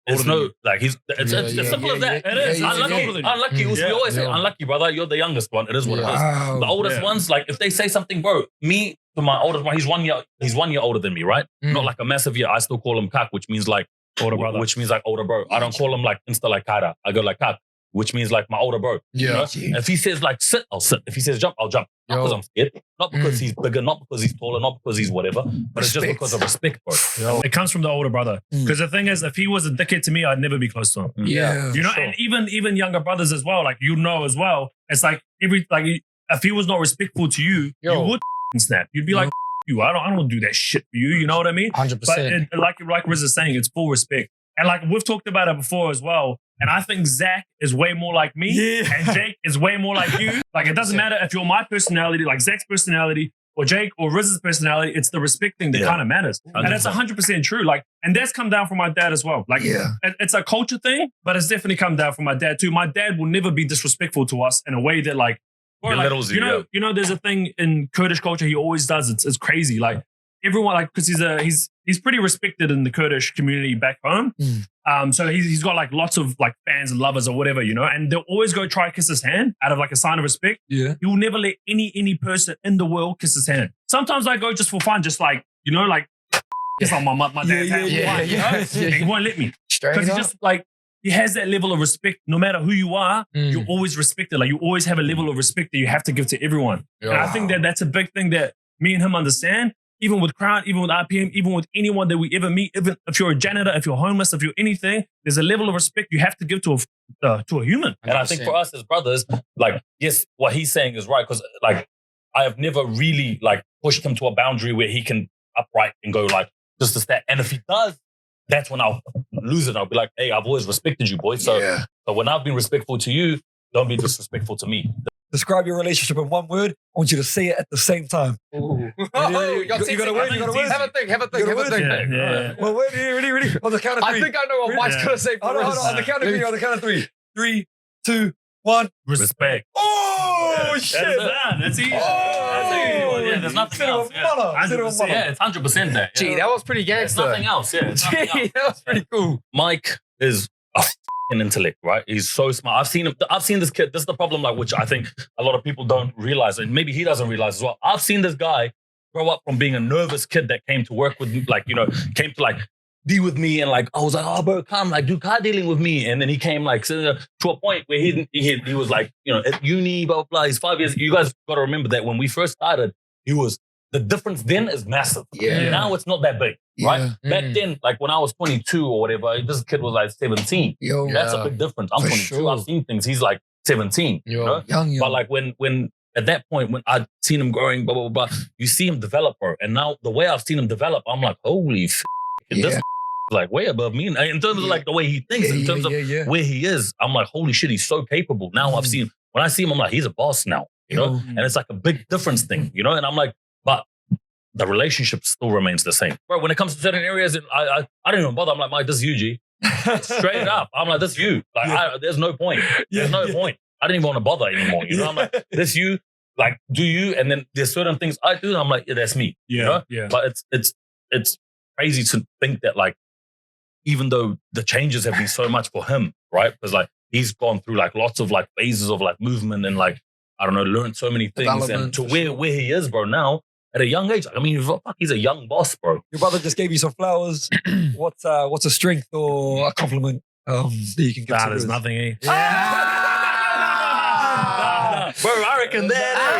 simple as that. It is. Unlucky. We always say, unlucky, brother. You're the youngest one. It is what it is. Wow. The oldest ones, like if they say something, bro, me to my oldest one, he's 1 year older than me, right? Not like a massive year. I still call him Kak, which means like older brother. Which means like older bro. I don't call him like Insta like Kara. I go like Kak, which means like my older bro. You know? If he says like sit, I'll sit. If he says jump, I'll jump. Not because I'm scared. Not because he's bigger. Not because he's taller. Not because he's whatever. But it's just because of respect, bro. It comes from the older brother. Because the thing is, if he was a dickhead to me, I'd never be close to him. Yeah. You know, and even younger brothers as well, like you know as well, it's like if he was not respectful to you, you would snap. You'd be like, you, I don't do that shit for you. You know what I mean? 100%. But like Riz is saying, it's full respect. And like we've talked about it before as well. And I think Zach is way more like me and Jake is way more like you. Like it doesn't matter if you're my personality, like Zach's personality or Jake or Riz's personality, it's the respect thing that kind of matters. 100%. And that's 100% true. Like, and that's come down from my dad as well. Like it's a culture thing, but it's definitely come down from my dad too. My dad will never be disrespectful to us in a way that like, you know, there's a thing in Kurdish culture he always does. It's crazy. Like everyone, like, because he's pretty respected in the Kurdish community back home. So he's got like lots of like fans and lovers or whatever, you know, and they'll always go try kiss his hand out of like a sign of respect. Yeah, he will never let any person in the world kiss his hand. Sometimes I go just for fun, just like, you know, like kiss on my dad's hand. He won't let me because he just like. He has that level of respect. No matter who you are, you're always respected. Like you always have a level of respect that you have to give to everyone. And I think that that's a big thing that me and him understand. Even with Crown, even with RPM, even with anyone that we ever meet, even if you're a janitor, if you're homeless, if you're anything, there's a level of respect you have to give to a human. And 100%. I think for us as brothers, like, yes, what he's saying is right. Because like, I have never really like pushed him to a boundary where he can upright and go like, just as that. And if he does, that's when I'll lose it. I'll be like, hey, I've always respected you, boy. So when I've been respectful to you, don't be disrespectful to me. Describe your relationship in one word. I want you to say it at the same time. You got to win. Have a think. Yeah. Well, ready. On the count of 3. I think I know what Mike's going to say. Hold on. On the count of 3. 3, 2, 1. Respect. Oh, shit. That's easy. Yeah, there's nothing else. Yeah, it's 100% there. Gee, that was pretty gangster. There's nothing else. Yeah, that was pretty cool. Mike is a f***ing intellect, right? He's so smart. I've seen this kid. This is the problem, like, which I think a lot of people don't realize, and maybe he doesn't realize as well. I've seen this guy grow up from being a nervous kid that came to work with me, like, you know, came to like be with me, and like I was like, oh, bro, come, like, do car dealing with me, and then he came like to a point where he was like, you know, at uni, blah blah. He's 5 years. You guys got to remember that when we first started, the difference then is massive. Yeah. Now it's not that big, right? Back then, like when I was 22 or whatever, this kid was like 17. That's a big difference. I'm 22. Sure. I've seen things. He's like 17. You know? Young. But like when at that point, when I'd seen him growing, blah, blah, blah, you see him develop, bro. And now the way I've seen him develop, I'm like, holy f***, this like way above me. In terms of like the way he thinks, in terms of where he is, I'm like, holy shit, he's so capable. Now I've seen, when I see him, I'm like, he's a boss now, you know? And it's like a big difference thing, you know? And I'm like, but the relationship still remains the same. Bro, when it comes to certain areas, I don't even bother. I'm like, Mike, this is you, G. Straight up. I'm like, this is you. Like, there's no point. There's no point. I didn't even want to bother anymore. You know, I'm like, this you, like, do you? And then there's certain things I do. And I'm like, yeah, that's me. You know? But it's crazy to think that, like, even though the changes have been so much for him, right? Because like he's gone through like lots of like phases of like movement and like, I don't know, learned so many things, and to where he is, bro, now at a young age. I mean, fuck, he's a young boss, bro. Your brother just gave you some flowers. What's a strength or a compliment that you can give to there's nothing, eh? Bro, I reckon that.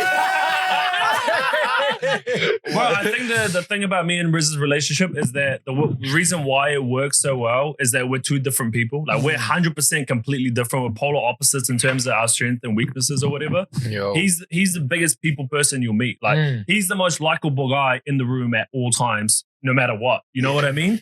Well, I think the thing about me and Riz's relationship is that the reason why it works so well is that we're two different people. Like we're 100% completely different. We're polar opposites in terms of our strengths and weaknesses or whatever. Yo. He's the biggest people person you'll meet. Like he's the most likable guy in the room at all times, no matter what. You know what I mean?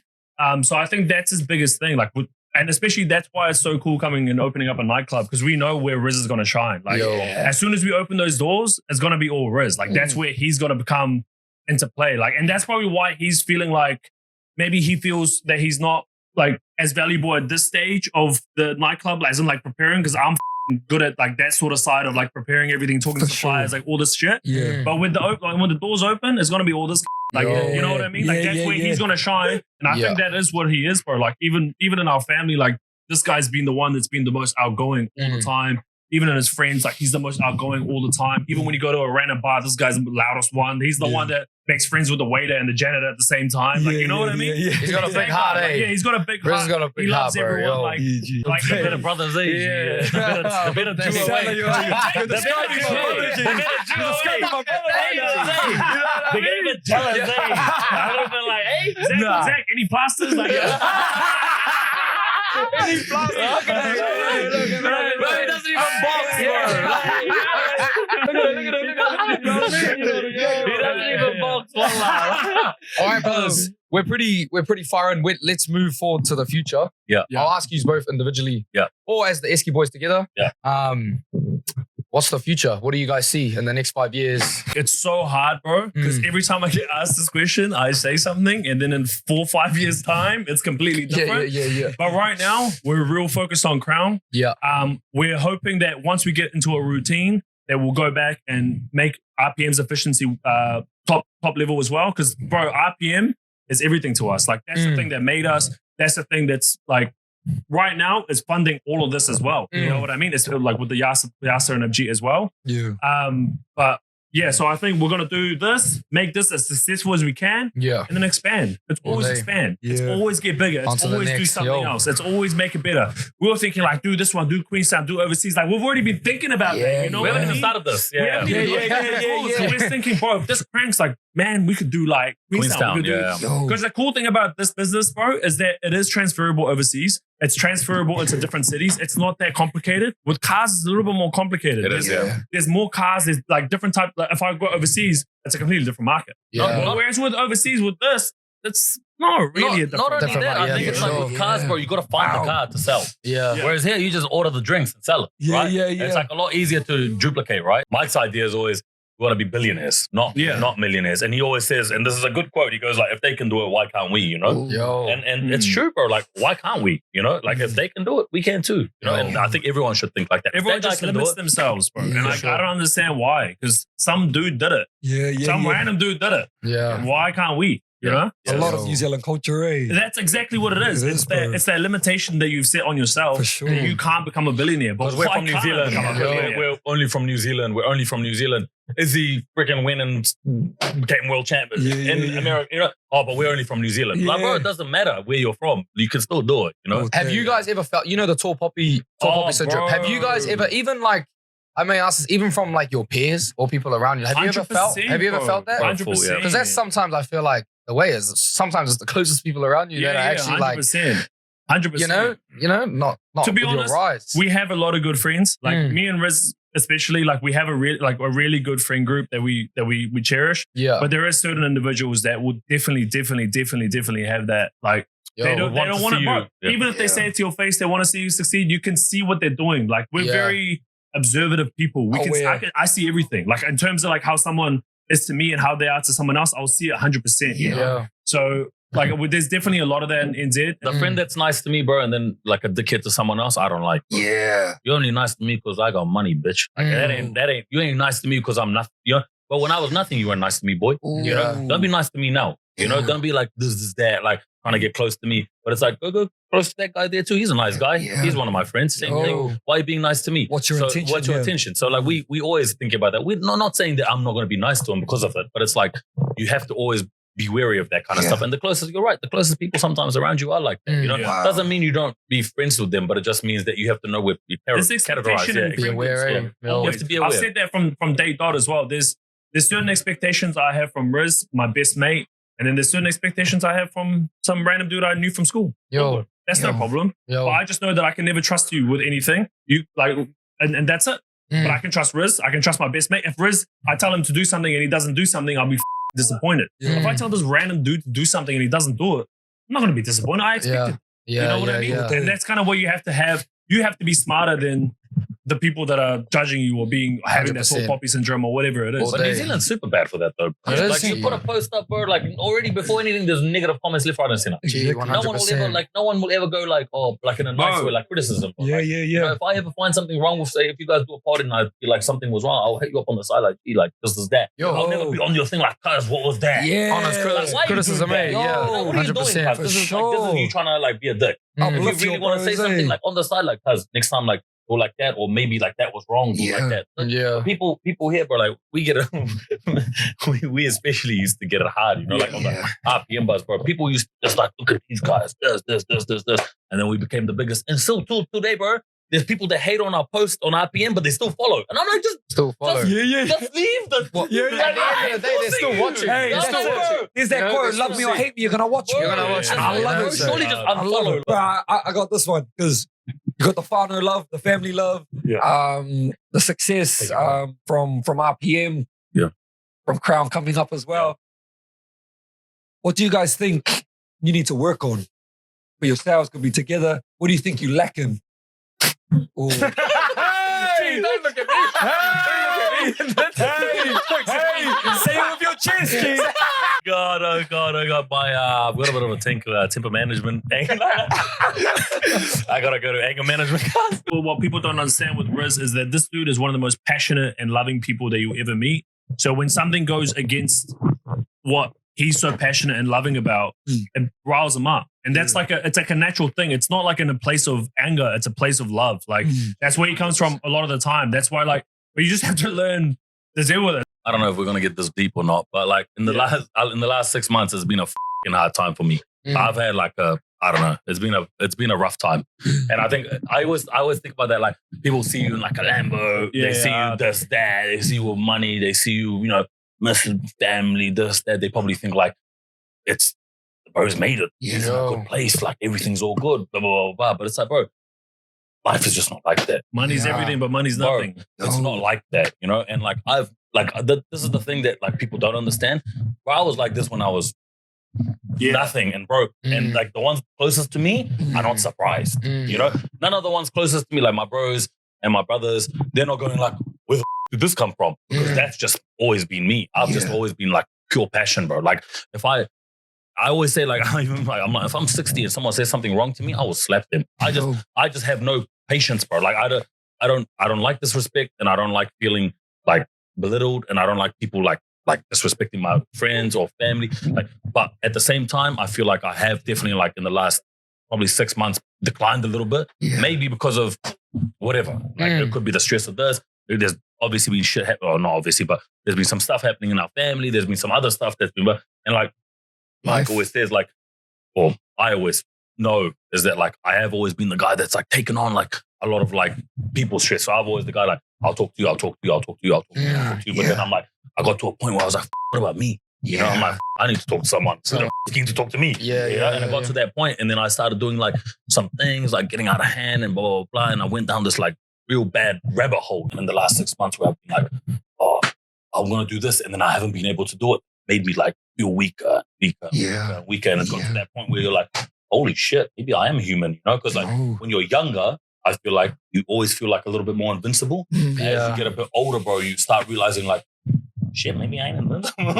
So I think that's his biggest thing. Like, and especially that's why it's so cool coming and opening up a nightclub, because we know where Riz is going to shine. Like as soon as we open those doors, it's going to be all Riz. Like that's where he's going to become into play. Like, and that's probably why he's feeling like maybe he feels that he's not like as valuable at this stage of the nightclub, as in like preparing, because I'm good at like that sort of side of like preparing everything, talking to suppliers, like all this shit. Yeah. But with when the doors open, it's going to be all this. Like, you know what I mean? Like, that's where he's going to shine. And I think that is what he is, bro. Like, even in our family, like, this guy's been the one that's been the most outgoing all the time. Even in his friends, like, he's the most outgoing all the time. Even when you go to a random bar, this guy's the loudest one. He's the one that makes friends with the waiter and the janitor at the same time. Like, you know what I mean? He's got a big heart, eh? Yeah, he's got a big heart. He's got a big he loves heart, bro. everyone. Yo. Like A bit of brothers age. Yeah. A bit of two away. They can't even tell us age. I would have been like, hey, Zach, any pastas? Like, any pastas? Bro, he doesn't even box, bro. Look at him. He doesn't even box. All right, brothers. We're pretty far in. Let's move forward to the future. Yeah. I'll ask you both individually. Yeah. Or as the Esky Boys together. Yeah. What's the future? What do you guys see in the next 5 years? It's so hard, bro, because every time I get asked this question, I say something, and then in 4 or 5 years' time, it's completely different. Yeah. But right now, we're real focused on Crown. Yeah. We're hoping that once we get into a routine, that we'll go back and make RPM's efficiency top level as well. Because, bro, RPM is everything to us. Like, that's the thing that made us. That's the thing that's like, right now is funding all of this as well. You know what I mean? It's like with the Yasser and Abjit as well. Yeah. But yeah, so I think we're going to do this, make this as successful as we can, Yeah. and then expand. It's always expand. It's always get bigger. It's always do something else. It's always make it better. We were thinking like, do this one, do Queenstown, do overseas. Like, we've already been thinking about that. You know we what I haven't mean? even started this. We haven't even So we're thinking, bro, if this pranks, like, man, we could do like Queenstown. Because the cool thing about this business, bro, is that it is transferable overseas. It's transferable into different cities. It's not that complicated. With cars, it's a little bit more complicated. There's more cars. There's like different type. Like if I go overseas, it's a completely different market. Whereas with overseas, with this, it's not really a different Not only that, I think it's like with cars, bro, you got to find the car to sell. Yeah. Whereas here, you just order the drinks and sell it, right? It's like a lot easier to duplicate, right? Mike's idea is always, we want to be billionaires, not millionaires. And he always says, and this is a good quote, he goes like, if they can do it, why can't we, you know? And it's true, bro. Like, why can't we, you know? Like, if they can do it, we can too, you know? And I think everyone should think like that. Everyone just limits themselves, bro. And like, I don't understand why. Because some dude did it. Some random dude did it. Yeah. Why can't we? You know? A lot of New Zealand culture, eh? That's exactly what it is. It's that limitation that you've set on yourself. For sure. That you can't become a billionaire. But we're from New Zealand. We're only from New Zealand. We're only from New Zealand. Izzy freaking went and became world champion in America. You know? Oh, but we're only from New Zealand. Like, bro, it doesn't matter where you're from. You can still do it, you know? Have you guys ever felt, you know, the tall poppy syndrome? Have you guys ever, even like, I may ask this, even from like your peers or people around you, have you ever felt that? 100%. Because that's sometimes I feel like the way is sometimes it's the closest people around you that are actually 100%. 100%. You know, not to be honest, your rise. We have a lot of good friends. Like me and Riz, especially, like we have a really good friend group that we cherish. Yeah. But there are certain individuals that would definitely have that. Like they don't want to. Even if they say it to your face, they want to see you succeed. You can see what they're doing. Like we're very observative people. I see everything. Like in terms of like how someone is to me and how they are to someone else, I'll see it 100%. You know? So like there's definitely a lot of that in NZ. The friend that's nice to me, bro, and then like a dickhead to someone else, I don't like. Bro. Yeah. You're only nice to me because I got money, bitch. Like, that ain't. You ain't nice to me because I'm nothing. You know. But when I was nothing, you weren't nice to me, boy. You know. Don't be nice to me now. You know. Don't be like this, that, like trying to get close to me. But it's like go close to that guy there too. He's a nice guy. He's one of my friends. Same thing. Why are you being nice to me? What's your intention? What's your intention? So like we always think about that. We're not saying that I'm not going to be nice to him because of it, but it's like you have to always be wary of that kind of stuff. And the closest, you're right, the closest people sometimes around you are like that. You know, doesn't mean you don't be friends with them, but it just means that you have to know where you categorize. Be aware. You have to be aware. I've said that from day dot as well. There's there's certain expectations I have from Riz, my best mate, and then there's certain expectations I have from some random dude I knew from school. That's no problem. But I just know that I can never trust you with anything. You like, and that's it. But I can trust Riz. I can trust my best mate. If Riz, I tell him to do something and he doesn't do something, I'll be disappointed. If I tell this random dude to do something and he doesn't do it, I'm not going to be disappointed. I expect it. You know what I mean? And that's kind of what you have to have. You have to be smarter than the people that are judging you or having that tall poppy syndrome or whatever it is. But New Zealand's super bad for that though. Like you put a post up, bro, like already before anything, there's negative comments left, right, and center. No one will ever go like, oh, like in a nice way, like criticism. You know, if I ever find something wrong with, say, if you guys do a party and I feel like something was wrong, I'll hit you up on the side like, this is that. I'll never be on your thing like, cuz, what was that? Honest criticism, mate. What are you doing, cuz? This is you trying to like be a dick. If you really want to say something like on the side, like, cuz, next time, like, or like that, or maybe like that was wrong, like that. But people here, bro, like we get it. we especially used to get it hard, you know, like on the RPM bus, bro. People used to just like, look at these guys, this, and then we became the biggest. And still, today, bro, there's people that hate on our post on RPM, but they still follow. And I'm like, just follow. Just leave. At the end of the day, they're still watching. Hey, there's that quote, love me or hate me, you're gonna watch me. I love it. Surely just unfollow. I got this one because you got the father love, the family love, the success from RPM, from Crown coming up as well. What do you guys think you need to work on for yourselves? Could be together. What do you think you're lacking? Hey, don't look at me. Hey, say it with your chest, G. God, I got my, I've got a bit of a temper management. I gotta go to anger management class. Well, what people don't understand with Riz is that this dude is one of the most passionate and loving people that you'll ever meet. So when something goes against what he's so passionate and loving about, it riles him up. And that's it's like a natural thing. It's not like in a place of anger. It's a place of love. Like that's where he comes from a lot of the time. That's why but you just have to learn to deal with it. I don't know if we're gonna get this deep or not, but like in the last 6 months, it's been a fucking hard time for me. I've had like I don't know. It's been a rough time, and I think I always think about that. Like people see you in like a Lambo, they see you this that, they see you with money, they see you, missing family, this that. They probably think like it's the bro's made it. He's in a good place. Like everything's all good. Blah blah blah blah. But it's like, bro, life is just not like that. Money's everything, but money's nothing. It's not like that, And like this is the thing that like people don't understand. Bro, I was like this when I was nothing and broke, and like the ones closest to me are not surprised. None of the ones closest to me, like my bros and my brothers, they're not going like, where the did this come from? Because that's just always been me. I've just always been like pure passion, bro. Like if I always say like, if I'm 60 and someone says something wrong to me, I will slap them. I just have no patience, bro. Like I don't like disrespect, and I don't like feeling like belittled, and I don't like people like disrespecting my friends or family. But at the same time, I feel like I have definitely like in the last probably 6 months declined a little bit. Maybe because of whatever. Like it could be the stress of this. There's obviously been shit happening, or not obviously, but there's been some stuff happening in our family. There's been some other stuff that's been, and like Mike always says, like, or I always know is that like I have always been the guy that's like taken on like a lot of like people's stress. So I've always the guy like, I'll talk to you. But then I'm like, I got to a point where I was like, what about me? I'm like, I need to talk to someone. So they're keen to talk to me. And I got to that point, and then I started doing like some things like getting out of hand and blah, blah, blah. And I went down this like real bad rabbit hole. And in the last 6 months where I've been like, oh, I'm going to do this. And then I haven't been able to do it. Made me like feel weaker. And it's got to that point where you're like, holy shit, maybe I am human, Because like when you're younger, I feel like you always feel like a little bit more invincible. As you get a bit older, bro, you start realizing like, shit, maybe I ain't invincible.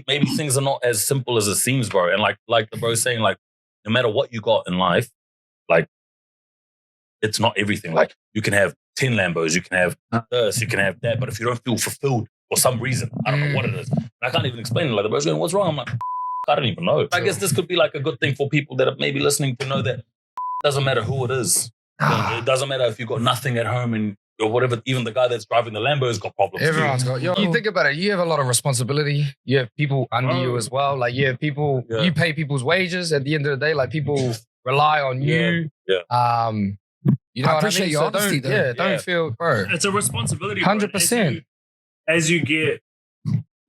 Maybe things are not as simple as it seems, bro. And like the bro's saying, like, no matter what you got in life, like, it's not everything. Like, you can have 10 Lambos, you can have this, you can have that, but if you don't feel fulfilled for some reason, I don't know what it is. And I can't even explain it. Like, the bro's going, what's wrong? I'm like, I don't even know. I guess this could be like a good thing for people that are maybe listening to know that it doesn't matter who it is. It doesn't matter if you've got nothing at home and or whatever, even the guy that's driving the Lambo has got problems. Everyone's got. You think about it, you have a lot of responsibility. You have people under you as well. Like you have people, you pay people's wages at the end of the day. Like people rely on you. You know I what appreciate I mean? your honesty, though. Don't feel, bro. It's a responsibility. 100%. as you get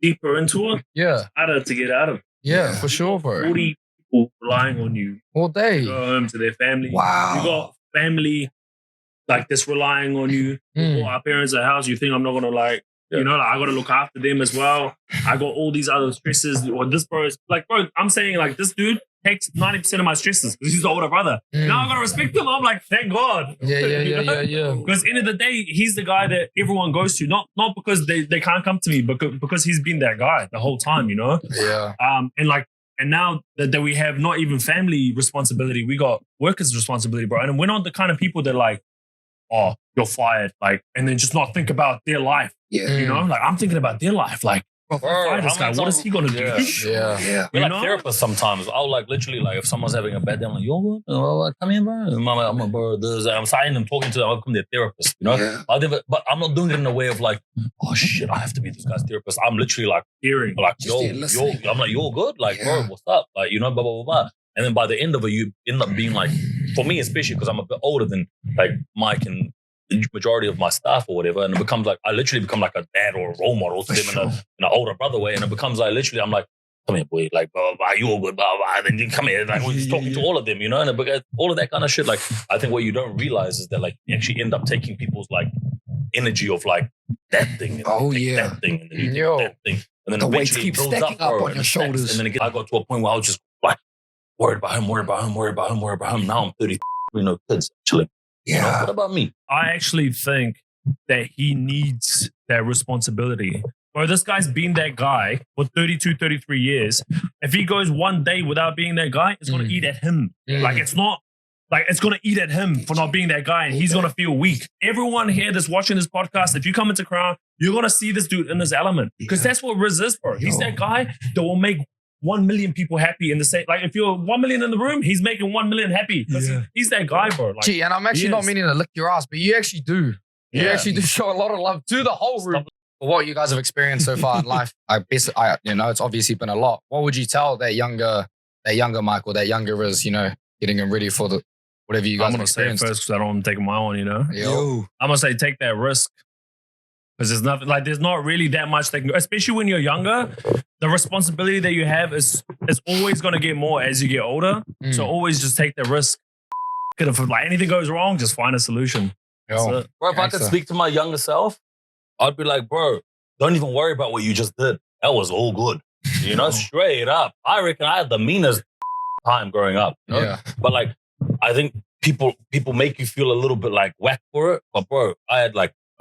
deeper into it, Yeah. harder to get out of. Yeah, for sure, bro. 40 people relying on you All day. to go home to their family. Wow. You got family like this relying on you. Or our parents at house, you think I'm not gonna like, you know, like I gotta look after them as well. I got all these other stresses. Or this bro is like, bro, I'm saying like this dude takes 90% of my stresses because he's the older brother. Now I gotta respect him. I'm like, thank God. Yeah. Because end of the day, he's the guy that everyone goes to, not because they can't come to me, but because he's been that guy the whole time, you know? Yeah. And now that we have not even family responsibility, we got workers' responsibility, bro. And we're not the kind of people that like, oh, you're fired, like, and then just not think about their life. Yeah. You know, like I'm thinking about their life. Like, fire this guy. What is he gonna do? Yeah. We're You like know? therapists sometimes. I'll like literally like if someone's having a bad day, I'm like, yo, good? Come here, bro. And I'm like, bro, I'm signing them, talking to them. I'll become their therapist, you know? Yeah. But I'm not doing it in a way of like, oh shit, I have to be this guy's therapist. I'm literally like, Hearing. like, Just listening. I'm like, you're good? Like, bro, what's up? Like, you know, blah, blah, blah, blah. And then by the end of it, you end up being like, for me especially, because I'm a bit older than like Mike and the majority of my staff or whatever, and it becomes like I literally become like a dad or a role model to them in an older brother way, and it becomes like literally I'm like, come here, boy, like blah, blah, blah, you all good, blah, blah, then you come here, like we're just talking to all of them, you know, and all of that kind of shit. Like I think what you don't realize is that like you actually end up taking people's like energy of like that thing, and that thing, and then you take that thing, and then The weight eventually keeps it builds stacking up bro, on and your it stacks. shoulders. And then I got to a point where I was just like worried about him. Now I'm 30, no kids actually. You know, what about me? I actually think that he needs that responsibility. Bro, this guy's been that guy for 32, 33 years. If he goes one day without being that guy, it's going to eat at him. Like, it's not, like, it's going to eat at him for not being that guy, and he's going to feel weak. Everyone here that's watching this podcast, if you come into Crown, you're going to see this dude in this element. Because that's what Riz is, bro. He's that guy that will make 1 million people happy in the same, like if you're 1 million in the room, he's making 1 million happy. He's that guy, bro. Like, Gee, and I'm actually not meaning to lick your ass, but you actually do. You actually do show a lot of love to the whole room. For what you guys have experienced so far in life, you know, it's obviously been a lot. What would you tell that younger Michael, that younger Riz, you know, getting him ready for whatever you guys have experienced? I'm going to say first because I don't want to take my own, you know? Yo. I'm going to say take that risk. Because there's nothing, like there's not really that much that can go, especially when you're younger. The responsibility that you have is always going to get more as you get older. So always just take the risk. If like anything goes wrong, just find a solution. Yo. Bro, if I could speak to my younger self, I'd be like, bro, don't even worry about what you just did. That was all good. You know, straight up. I reckon I had the meanest time growing up. You know? Yeah. But like, I think people make you feel a little bit like whack for it. But bro, I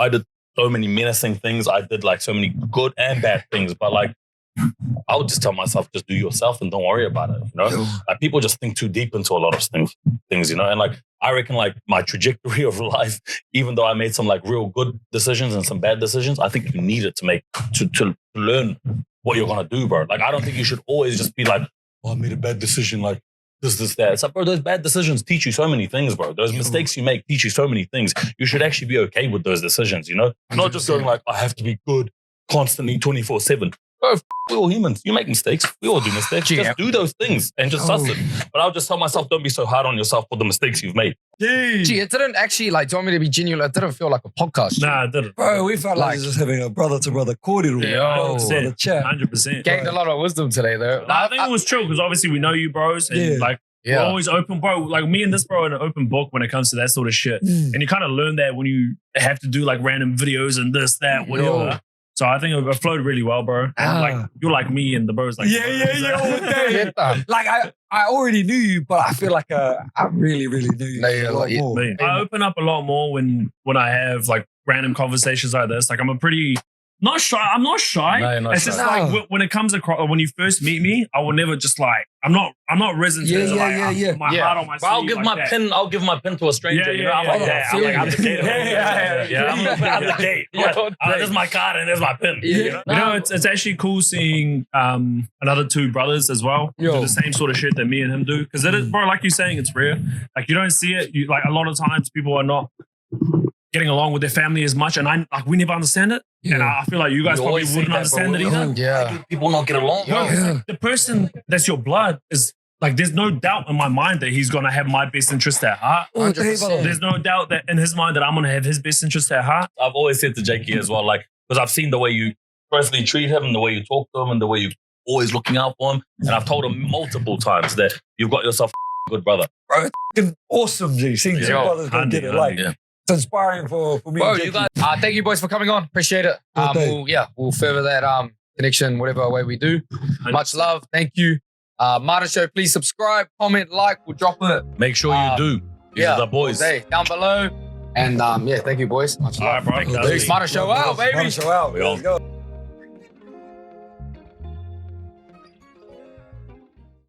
did so many menacing things. I did like so many good and bad things. But like, I would just tell myself, just do yourself and don't worry about it. You know, like people just think too deep into a lot of things. You know, and like I reckon like my trajectory of life, even though I made some like real good decisions and some bad decisions, I think you need it to learn what you're gonna do, bro. Like I don't think you should always just be like, oh, I made a bad decision, like this, that. It's like, bro, those bad decisions teach you so many things, bro. Those mistakes you make teach you so many things. You should actually be okay with those decisions, you know? Not just going like, I have to be good constantly 24/7. Bro, we're all humans. You make mistakes. We all do mistakes. Just do those things and just suss it. But I'll just tell myself, don't be so hard on yourself for the mistakes you've made. Gee, it didn't actually, like, do you want me to be genuine? It didn't feel like a podcast. Nah, it didn't. Bro, we felt like just having a brother-to-brother cordial. Yeah, chat. 100%. Gained a lot of wisdom today, though. I think it was true because obviously we know you bros and like we're always open, bro. Like me and this bro are an open book when it comes to that sort of shit. And you kind of learn that when you have to do like random videos and this, that, whatever. So I think it flowed really well, bro. And like you're like me and the bros like Like I already knew you, but I feel like I really knew you a lot more. I open up a lot more when I have like random conversations like this. Like I'm not shy. I'm not shy. No, you're not it's shy. just like when it comes across, when you first meet me, I will never just like, I'm not risen to my heart on my sleeve. I'll give my pen to a stranger. You know, I'm like that. I'm the gate. I'm the gate. This is my card and there's my pen. You know, it's actually cool seeing another two brothers as well do the same sort of shit that me and him do. Because it is, bro, like you're saying, it's rare. Like you don't see it. You like a lot of times people are not getting along with their family as much, and we never understand it. And I feel like you guys probably wouldn't understand it either. Yeah, people not get along. The person that's your blood is like, there's no doubt in my mind that he's gonna have my best interest at heart. 100%. There's no doubt that in his mind that I'm gonna have his best interest at heart. I've always said to Jakey as well, like because I've seen the way you personally treat him and the way you talk to him and the way you're always looking out for him. And I've told him multiple times that you've got yourself a good brother. Bro, it's awesome, G. Seeing two brothers go get it. Like, it's inspiring for me. Bro, you guys, thank you boys for coming on. Appreciate it. We'll further that connection whatever way we do. Much love. Thank you. Martin Show, please subscribe, comment, like. We'll drop it. Make sure you do. These are the boys. Down below. And thank you boys. Much love. All right, bro. Martin Show out, baby. Martin Show out. We all Let's go.